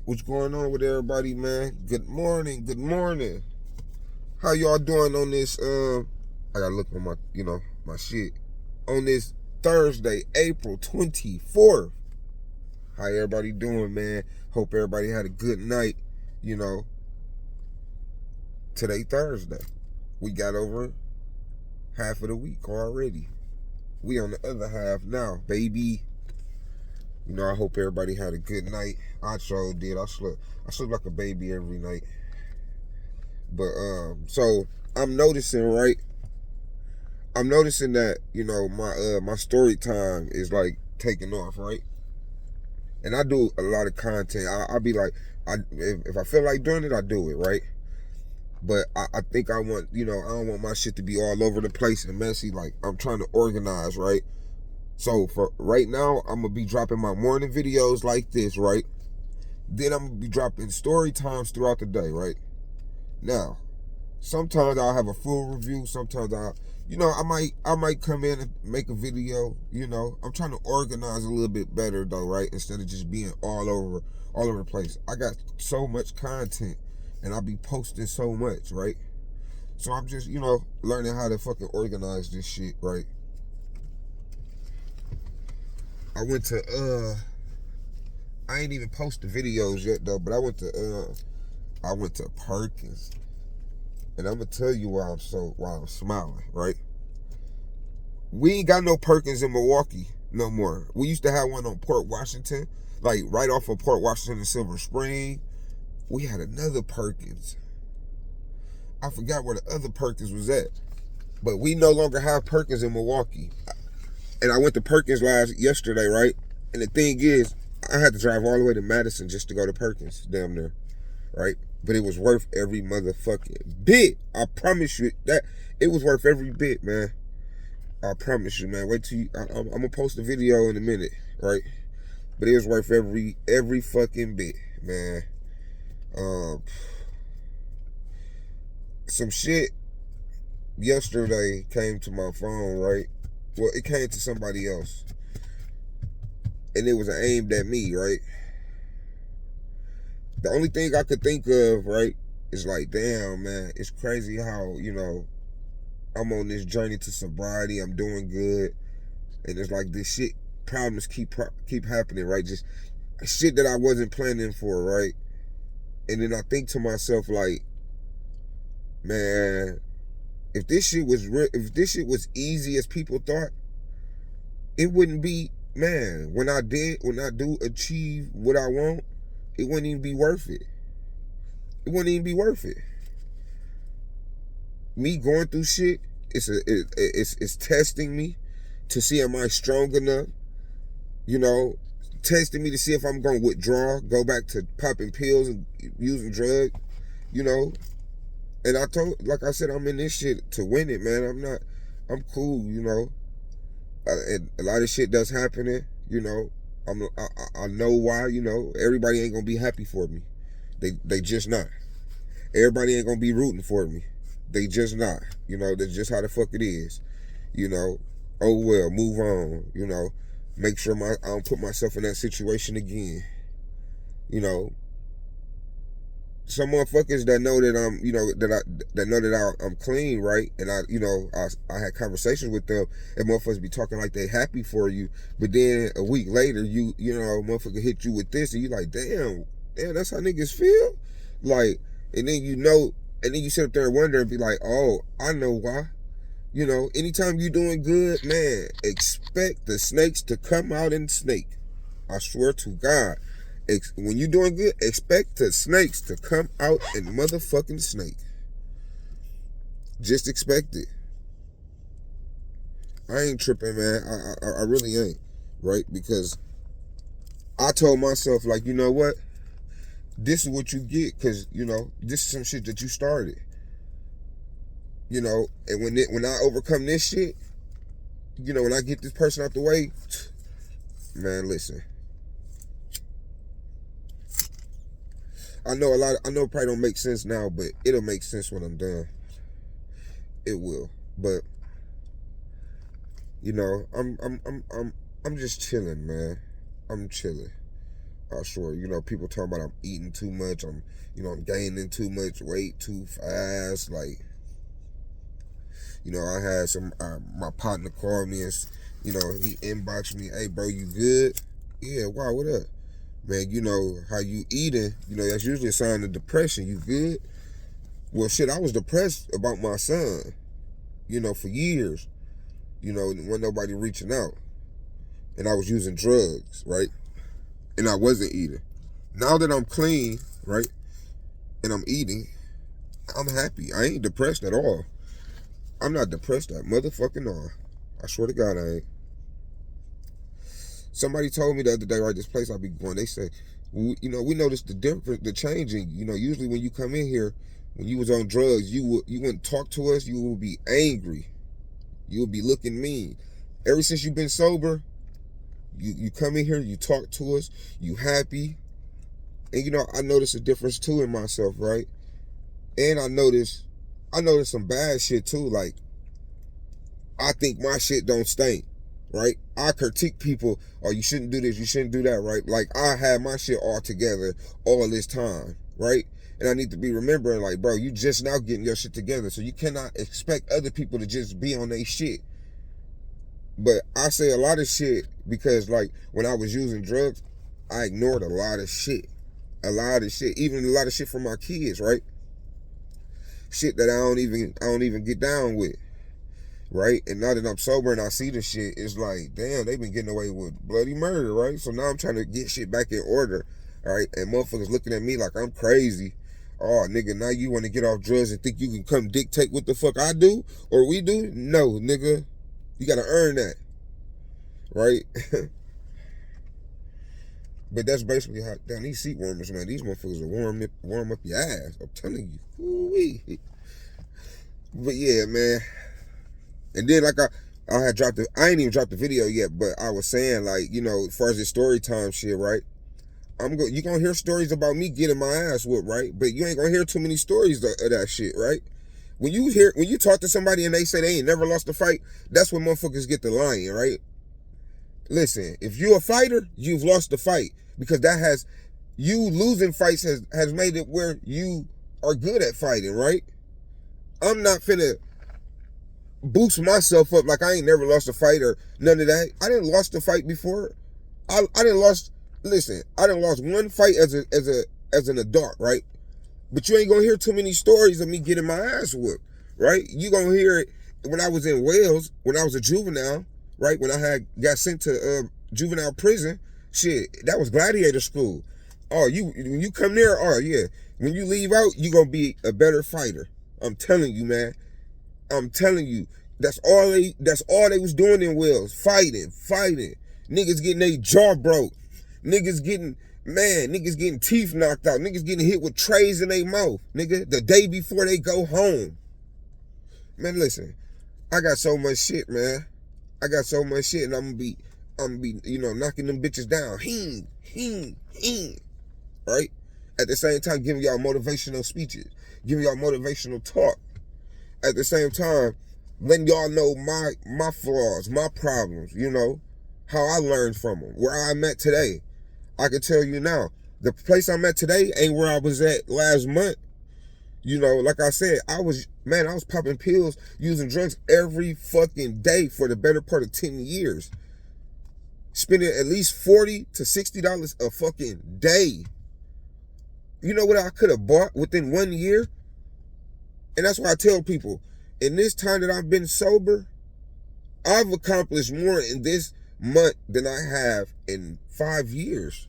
What's going on with everybody, man? Good morning, good morning. How y'all doing on this, I gotta look on my, my shit. On this Thursday, April 24th. How everybody doing, man? Hope everybody had a good night. You know, today Thursday. We got over half of the week already. We on the other half now, baby. I hope everybody had a good night. I sure did. I slept like a baby every night. But so I'm noticing, right? I'm noticing that my story time is like taking off, right? And I do a lot of content. I'll be like, if I feel like doing it, I do it, right? But I think I want, I don't want my shit to be all over the place and messy. Like, I'm trying to organize, right? So for right now, I'm gonna be dropping my morning videos like this, right? Then I'm gonna be dropping story times throughout the day, right? Now, sometimes I'll have a full review. Sometimes I might come in and make a video. I'm trying to organize a little bit better though, right? Instead of just being all over the place. I got so much content, and I'll be posting so much, right? So I'm just learning how to fucking organize this shit, right? I went to I ain't even posted videos yet though, but I went to Perkins. And I'm gonna tell you why I'm smiling, right? We ain't got no Perkins in Milwaukee no more. We used to have one on Port Washington, like right off of Port Washington and Silver Spring. We had another Perkins. I forgot where the other Perkins was at. But we no longer have Perkins in Milwaukee. And I went to Perkins yesterday, right? And the thing is, I had to drive all the way to Madison just to go to Perkins, damn near, right? But it was worth every motherfucking bit. I promise you that it was worth every bit, man. I promise you, man. Wait till I'm gonna post a video in a minute, right? But it was worth every fucking bit, man. Some shit yesterday came to my phone, right? Well, it came to somebody else, and it was aimed at me, right? The only thing I could think of, right, is like, damn, man, it's crazy how I'm on this journey to sobriety. I'm doing good, and it's like this shit problems keep happening, right? Just shit that I wasn't planning for, right? And then I think to myself like, man, if this shit was easy as people thought, it wouldn't be, man. When I do achieve what I want, it wouldn't even be worth it. It wouldn't even be worth it. Me going through shit, it's testing me to see am I strong enough, testing me to see if I'm gonna withdraw, go back to popping pills and using drugs, you know. And like I said, I'm in this shit to win it, man. I'm cool, and a lot of shit does happening, I know why, everybody ain't gonna be happy for me. They just not. Everybody ain't gonna be rooting for me. They just not. That's just how the fuck it is. Oh well, move on, make sure I don't put myself in that situation again. Some motherfuckers that know that I'm clean, right? And I had conversations with them, and motherfuckers be talking like they happy for you, but then a week later, motherfucker hit you with this, and you like, damn, that's how niggas feel, like, and then and then you sit up there and wonder and be like, oh, I know why. Anytime you doing good, man, expect the snakes to come out and snake. I swear to God. When you doing good, expect the snakes to come out and motherfucking snake. Just expect it. I ain't tripping, man. I really ain't, right? Because I told myself, like, you know what? This is what you get, because, this is some shit that you started. And when I overcome this shit, when I get this person out the way, man, listen. I know it probably don't make sense now, but it'll make sense when I'm done. It will. But I'm just chilling, man. I'm chilling. I swear, you know, people talking about I'm eating too much, I'm gaining too much weight too fast. Like, you know, I had my partner call me and, you know, he inboxed me, hey bro, you good? Yeah, wow, what up? Man, you know, how you eating, you know, that's usually a sign of depression. You good? Well, shit, I was depressed about my son, you know, for years. You know, wasn't nobody reaching out. And I was using drugs, right? And I wasn't eating. Now that I'm clean, right, and I'm eating, I'm happy. I ain't depressed at all. I'm not depressed at motherfucking all. I swear to God I ain't. Somebody told me the other day, right, this place I be going, they say, you know, we noticed the difference, the changing. You know, usually when you come in here, when you was on drugs, you wouldn't talk to us, you would be angry. You would be looking mean. Ever since you've been sober, you come in here, you talk to us, you happy. And you know, I noticed a difference too in myself, right? And I noticed some bad shit too. Like, I think my shit don't stink, right? I critique people, oh, you shouldn't do this, you shouldn't do that, right? Like, I had my shit all together all this time, right? And I need to be remembering, like, bro, you just now getting your shit together, so you cannot expect other people to just be on their shit. But I say a lot of shit because, like, when I was using drugs, I ignored a lot of shit. A lot of shit. Even a lot of shit from my kids, right? Shit that I don't even get down with. Right? And now that I'm sober and I see the shit, it's like, damn, they've been getting away with bloody murder, right? So now I'm trying to get shit back in order, all right? And motherfuckers looking at me like I'm crazy. Oh, nigga, now you want to get off drugs and think you can come dictate what the fuck I do or we do? No, nigga. You got to earn that, right? But that's basically how, damn, these seat warmers, man, these motherfuckers will warm up your ass. I'm telling you. Ooh-wee. But yeah, man. And then, like, I ain't even dropped the video yet, but I was saying, like, you know, as far as the story time shit, right? You gonna hear stories about me getting my ass whooped, right? But you ain't gonna hear too many stories of that shit, right? When you talk to somebody and they say they ain't never lost a fight, that's when motherfuckers get to lying, right? Listen, if you a fighter, you've lost the fight because you losing fights has made it where you are good at fighting, right? I'm not finna boost myself up like I ain't never lost a fight or none of that. I didn't lost a fight before. I didn't lost one fight as an adult, right? But you ain't gonna hear too many stories of me getting my ass whooped, right? You gonna hear it when I was in Wales, when I was a juvenile, right? When I got sent to juvenile prison, shit, that was gladiator school. Oh, when you come there, oh yeah. When you leave out, you gonna be a better fighter. I'm telling you, man. I'm telling you. That's all they was doing in Wales. Fighting. Niggas getting their jaw broke. Niggas getting teeth knocked out. Niggas getting hit with trays in their mouth. Nigga, the day before they go home. Man, listen. I got so much shit, man. I got so much shit, and I'm gonna be, you know, knocking them bitches down. Right? At the same time, giving y'all motivational speeches, giving y'all motivational talk. At the same time, letting y'all know my flaws, my problems, you know, how I learned from them, where I'm at today. I can tell you now, the place I'm at today ain't where I was at last month. You know, like I said, I was popping pills, using drugs every fucking day for the better part of 10 years. Spending at least $40 to $60 a fucking day. You know what I could have bought within 1 year? And that's why I tell people, in this time that I've been sober, I've accomplished more in this month than I have in 5 years.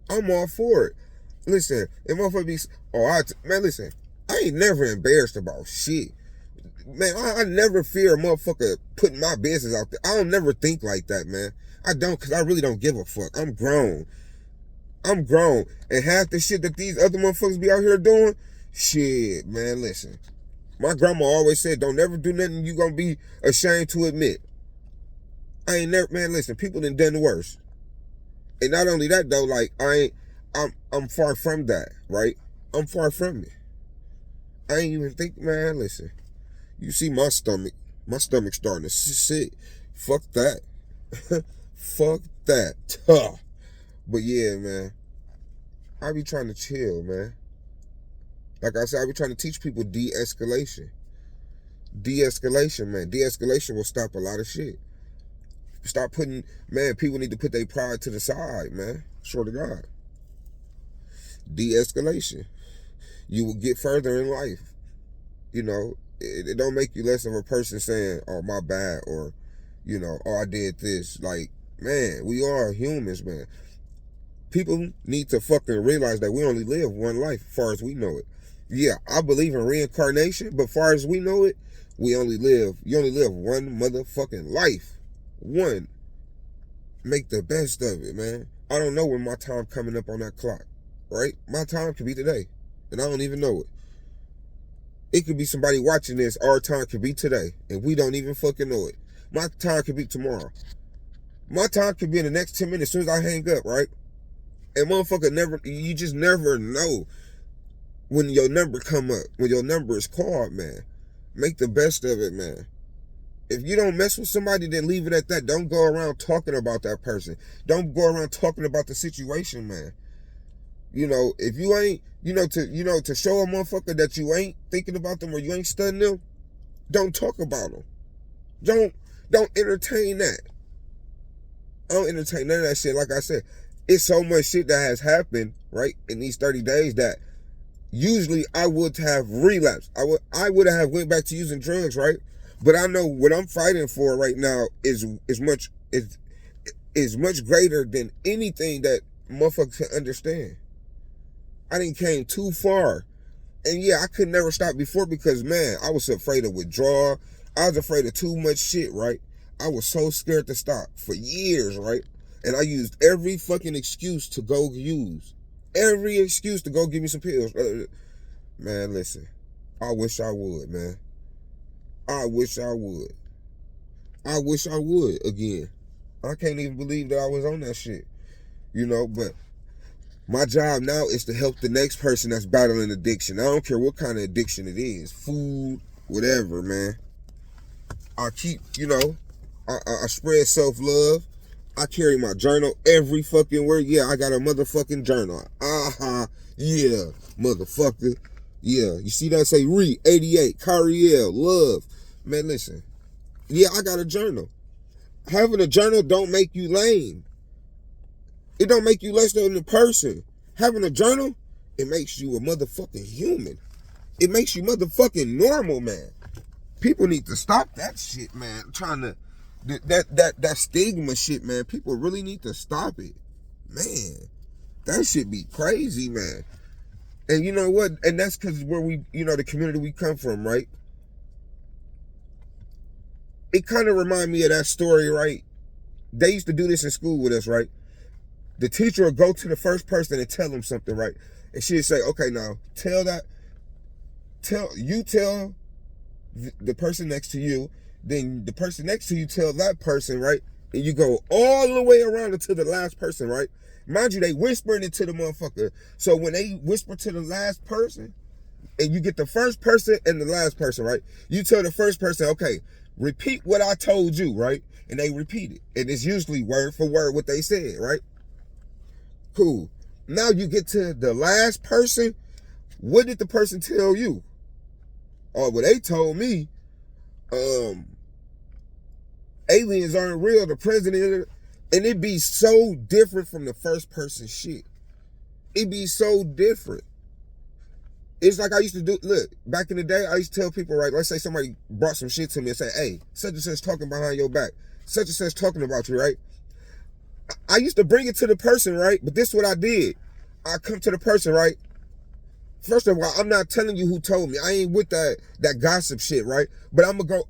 I'm all for it. Listen, if motherfucker be, man, listen, I ain't never embarrassed about shit. Man, I never fear a motherfucker putting my business out there. I don't never think like that, man. I don't, because I really don't give a fuck. I'm grown. And half the shit that these other motherfuckers be out here doing, shit, man, listen. My grandma always said, don't never do nothing you gonna be ashamed to admit. I ain't never, man, listen, people done worse. And not only that though, like, I'm far from that, right? I'm far from it. I ain't even think, man, listen. You see my stomach starting to sit. Fuck that. Fuck that. But yeah, man, I be trying to chill, man. Like I said, I be trying to teach people de-escalation. De-escalation, man. De-escalation will stop a lot of shit. Stop putting, man, people need to put their pride to the side, man. Swear to God. De-escalation. You will get further in life. You know, it don't make you less of a person saying, oh, my bad, or, you know, oh, I did this. Like, man, we are humans, man. People need to fucking realize that we only live one life, as far as we know it. Yeah, I believe in reincarnation, but as far as we know it, you only live one motherfucking life. One. Make the best of it, man. I don't know when my time coming up on that clock, right? My time could be today, and I don't even know it. It could be somebody watching this, our time could be today, and we don't even fucking know it. My time could be tomorrow. My time could be in the next 10 minutes as soon as I hang up, right? And motherfucker, you just never know when your number come up, when your number is called, man. Make the best of it, man. If you don't mess with somebody, then leave it at that. Don't go around talking about that person. Don't go around talking about the situation, man. You know, if you ain't, to show a motherfucker that you ain't thinking about them or you ain't studying them, don't talk about them. Don't entertain that. I don't entertain none of that shit. Like I said, it's so much shit that has happened, right, in these 30 days that usually I would have relapsed. I would have went back to using drugs, right? But I know what I'm fighting for right now is much greater than anything that motherfuckers can understand. I didn't came too far. And yeah, I could never stop before because, man, I was afraid of withdrawal. I was afraid of too much shit, right? I was so scared to stop for years, right? And I used every fucking excuse to go use. Every excuse to go give me some pills. Man, listen. I wish I would, man. I wish I would. I wish I would again. I can't even believe that I was on that shit. You know, but my job now is to help the next person that's battling addiction. I don't care what kind of addiction it is. Food, whatever, man. I keep, I spread self-love. I carry my journal every fucking word. Yeah, I got a motherfucking journal. Yeah, motherfucker. Yeah, you see that? Say, 88, Cariel, love. Man, listen. Yeah, I got a journal. Having a journal don't make you lame. It don't make you less than a person. Having a journal, it makes you a motherfucking human. It makes you motherfucking normal, man. People need to stop that shit, man. That stigma shit, man. People really need to stop it. Man, that shit be crazy, man. And you know what? And that's because where we, the community we come from, right? It kind of reminds me of that story, right? They used to do this in school with us, right? The teacher would go to the first person and tell them something, right? And she'd say, okay, now, tell the person next to you, then the person next to you tell that person, right? And you go all the way around to the last person, right? Mind you, they whispering it to the motherfucker. So when they whisper to the last person, and you get the first person and the last person, right? You tell the first person, okay, repeat what I told you, right? And they repeat it. And it's usually word for word what they said, right? Cool. Now you get to the last person. What did the person tell you? Oh, well, they told me, aliens aren't real, the president, and it be so different from the first person shit. It be so different. It's like I used to do, look, back in the day, I used to tell people, right, let's say somebody brought some shit to me and say, hey, such and such talking behind your back, such and such talking about you, right? I used to bring it to the person, right? But this is what I did. I come to the person, right? First of all, I'm not telling you who told me. I ain't with that gossip shit, right? But I'm gonna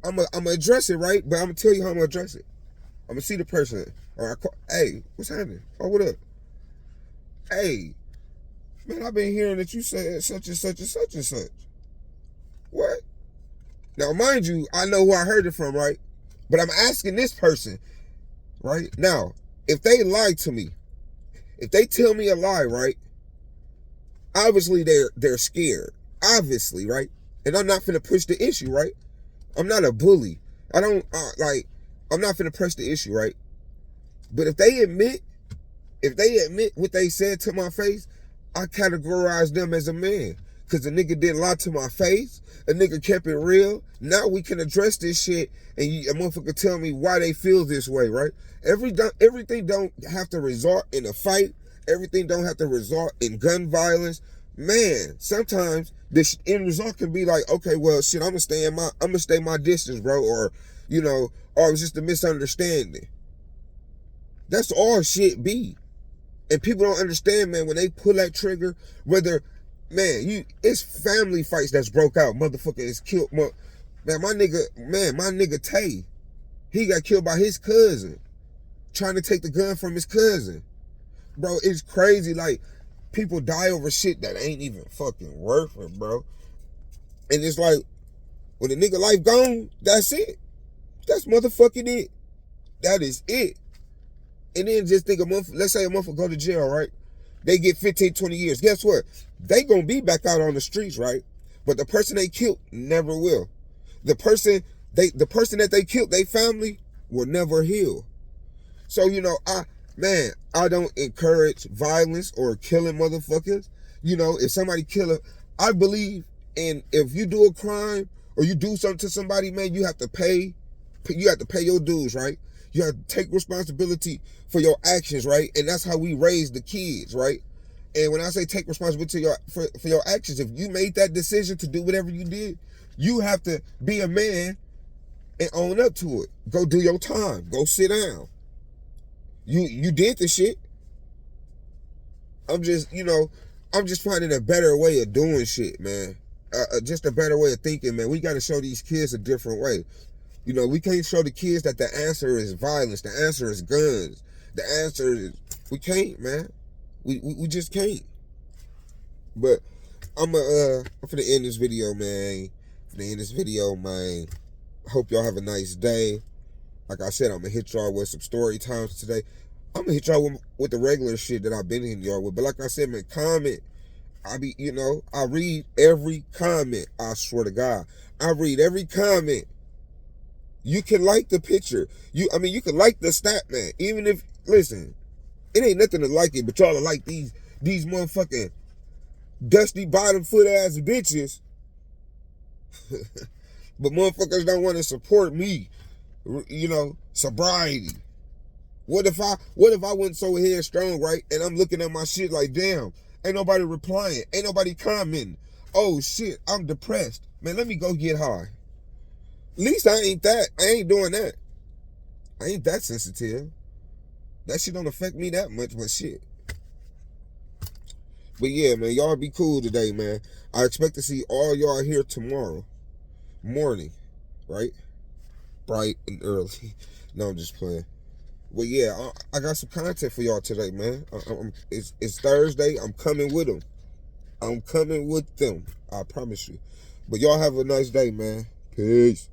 address it, right? But I'm gonna tell you how I'm gonna address it. I'm gonna see the person. All right, hey, what's happening? Oh, what up? Hey, man, I've been hearing that you said such and such and such and such. What? Now, mind you, I know who I heard it from, right? But I'm asking this person, right? Now, if they lie to me, if they tell me a lie, right? Obviously, they're scared. Obviously, right? And I'm not finna push the issue, right? I'm not a bully. I'm not finna press the issue, right? But if they admit if they admit what they said to my face, I categorize them as a man. Cause the nigga didn't lie to my face. A nigga kept it real. Now we can address this shit, and a motherfucker tell me why they feel this way, right? Everything don't have to result in a fight. Everything don't have to result in gun violence. Man, sometimes the end result can be like, okay, well, shit, I'm gonna stay my distance, bro, or or it was just a misunderstanding. That's all shit be. And people don't understand, man, when they pull that trigger, whether, man, it's family fights that's broke out. Motherfucker is killed. Man, my nigga Tay, he got killed by his cousin, trying to take the gun from his cousin. Bro, it's crazy. Like, people die over shit that ain't even fucking worth it, bro. And it's like, when a nigga life gone, that's it. That's motherfucking it. That is it. And then just think let's say a motherfucker go to jail, right? They get 15, 20 years. Guess what? They gonna be back out on the streets, right? But the person they killed never will. The person that they killed, their family, will never heal. So, I don't encourage violence or killing motherfuckers. If somebody I believe in, if you do a crime or you do something to somebody, man, you have to pay your dues, right? You have to take responsibility for your actions, right? And that's how we raise the kids, right? And when I say take responsibility for your actions, if you made that decision to do whatever you did, you have to be a man and own up to it. Go do your time. Go sit down. You did the shit. I'm just finding a better way of doing shit, man. Just a better way of thinking, man. We got to show these kids a different way. We can't show the kids that the answer is violence. The answer is guns. The answer is, we can't, man. We just can't. But I'm finna end this video, man. Hope y'all have a nice day. Like I said, I'm gonna hit y'all with some story times today. I'm gonna hit y'all with the regular shit that I've been hitting y'all with. But like I said, man, comment. I read every comment. I swear to God, I read every comment. You can like the picture. You can like the stat, man. Even if, listen, it ain't nothing to like it, but y'all are like these motherfucking dusty bottom foot ass bitches. But motherfuckers don't want to support me. Sobriety. What if I wasn't so headstrong, right? And I'm looking at my shit like, damn, ain't nobody replying, ain't nobody commenting. Oh shit, I'm depressed. Man, let me go get high. At least I ain't doing that. I ain't that sensitive. That shit don't affect me that much, but shit. But yeah, man, y'all be cool today, man. I expect to see all y'all here tomorrow morning, right? Bright and early. No, I'm just playing. But yeah, I got some content for y'all today, man. It's Thursday. I'm coming with them. I promise you. But y'all have a nice day, man. Peace.